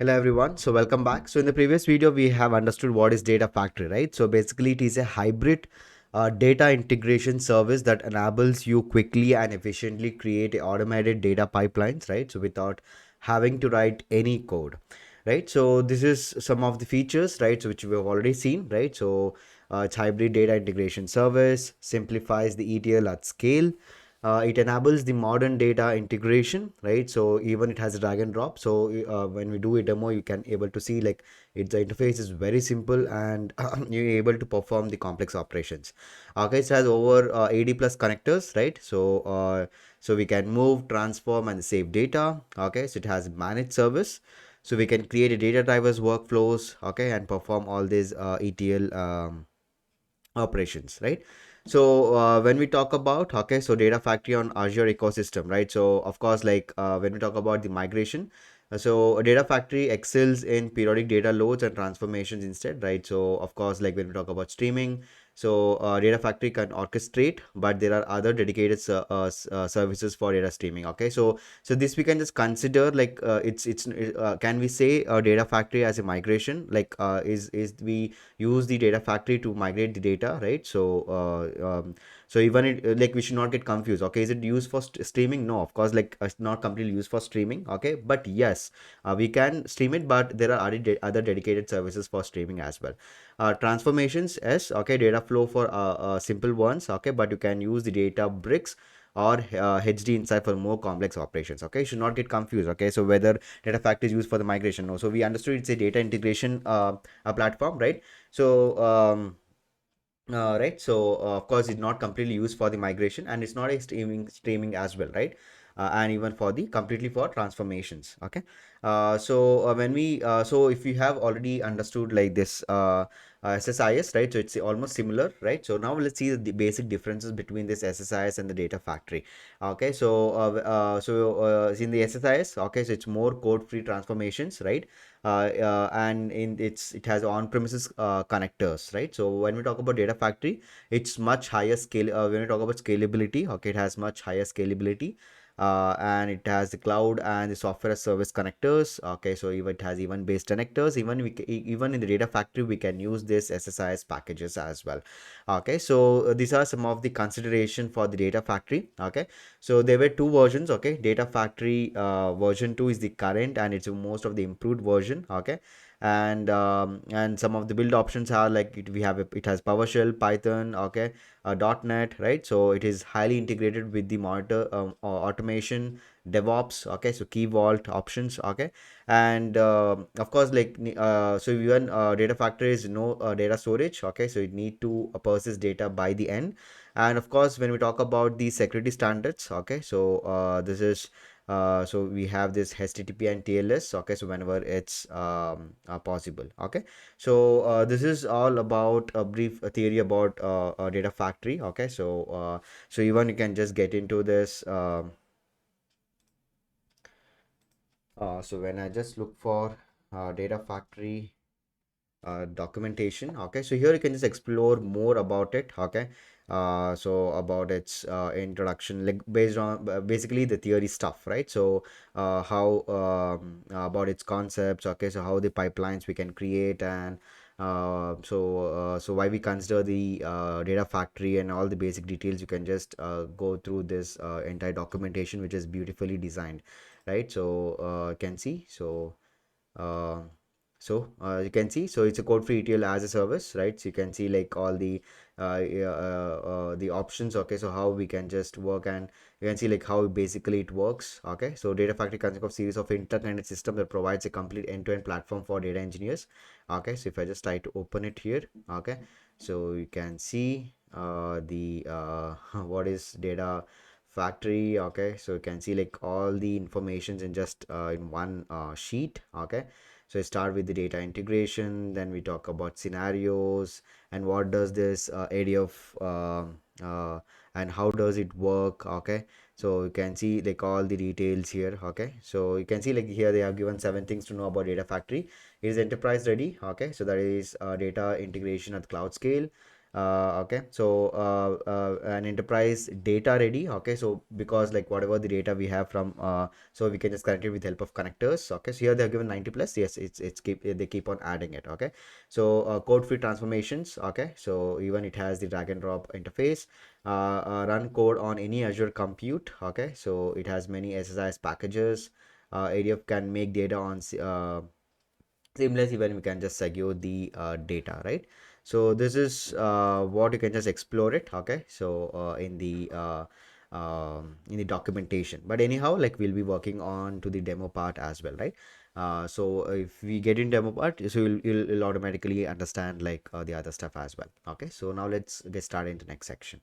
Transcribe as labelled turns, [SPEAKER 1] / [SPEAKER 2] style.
[SPEAKER 1] Hello everyone. So welcome back. So in the previous video, we have understood what is data factory, right? So basically, it is a hybrid data integration service that enables you quickly and efficiently create automated data pipelines, right? So without having to write any code, right? So this is some of the features, right? So which we have already seen, right? So it's hybrid data integration service, simplifies the ETL at scale. It enables the modern data integration, right? So even it has a drag and drop. So when we do a demo, you can able to see like the interface is very simple and you're able to perform the complex operations. Okay, it has over 80 plus connectors, right? So we can move, transform, and save data. Okay, so it has managed service. So we can create a data drivers workflows, okay, and perform all these ETL operations, right? So when we talk about, okay, so data factory on Azure ecosystem, right? So of course, like when we talk about the migration, so a data factory excels in periodic data loads and transformations instead, right? So of course, like when we talk about streaming, so data factory can orchestrate, but there are other dedicated services for data streaming. Okay, so this we can just consider like it's can we say a data factory as a migration, like is we use the data factory to migrate the data, right? So even it like we should not get confused. Okay, is it used for streaming? No, of course, like it's not completely used for streaming. Okay, but yes, we can stream it, but there are other dedicated services for streaming as well. Transformations, yes, okay, data flow for simple ones. Okay, but you can use the data bricks or HD inside for more complex operations. Okay, you should not get confused. Okay, so whether data factory is used for the migration, no, so we understood it's a data integration a platform, right? So right, so of course it's not completely used for the migration, and it's not a streaming as well, right? And even for the completely for transformations. Okay, when we so if you have already understood like this SSIS, right? So it's almost similar, right? So now let's see the basic differences between this SSIS and the data factory. Okay, in the SSIS, okay, so it's more code-free transformations, right? And it has on-premises connectors, right? So when we talk about data factory, it's much higher scale. When we talk about scalability, okay, it has much higher scalability. And it has the cloud and the software as service connectors. Okay, so even it has even based connectors. Even in the data factory, we can use this SSIS packages as well. Okay, so these are some of the consideration for the data factory. Okay, so there were two versions. Okay, data factory version 2 is the current, and it's most of the improved version. Okay, and some of the build options are like it has PowerShell, Python, okay, .NET, right? So it is highly integrated with the monitor automation, DevOps, okay, so key vault options, okay, and of course, like so even data factory is no data storage, okay, so it need to persist data by the end. And of course, when we talk about the security standards, okay, so this is so we have this HTTP and TLS, okay, so whenever it's possible. Okay, so this is all about a brief theory about data factory. Okay, so even you can just get into this so when I just look for data factory documentation, okay, so here you can just explore more about it. Okay, so about its introduction, like based on basically the theory stuff, right? So how about its concepts, okay, so how the pipelines we can create, and so why we consider the data factory, and all the basic details. You can just go through this entire documentation, which is beautifully designed, right? So you can see uh, you can see, so it's a code free ETL as a service, right? So you can see like all the options. Okay, so how we can just work, and you can see like how basically it works. Okay, so data factory consists of series of interconnected system that provides a complete end-to-end platform for data engineers. Okay, so if I just try to open it here, okay, so you can see the what is data factory. Okay, so you can see like all the informations in just in one sheet. Okay, so I start with the data integration, then we talk about scenarios, and what does this area of and how does it work. Okay, so you can see like all the details here. Okay, so you can see like here they have given 7 things to know about data factory. It is enterprise ready. Okay, so that is data integration at cloud scale, Okay, so an enterprise data ready. Okay, so because like whatever the data we have from so we can just connect it with help of connectors. Okay, so here they are given 90 plus. Yes, it's keep they keep on adding it. Okay, so code free transformations. Okay, so even it has the drag and drop interface. Run code on any Azure compute. Okay, so it has many SSIS packages. ADF can make data on seamless, even we can just secure the data, right? So this is what you can just explore it. Okay, so in the documentation, but anyhow, like we'll be working on to the demo part as well, right? So if we get in demo part, so you'll automatically understand like the other stuff as well. Okay, so now let's get started into next section.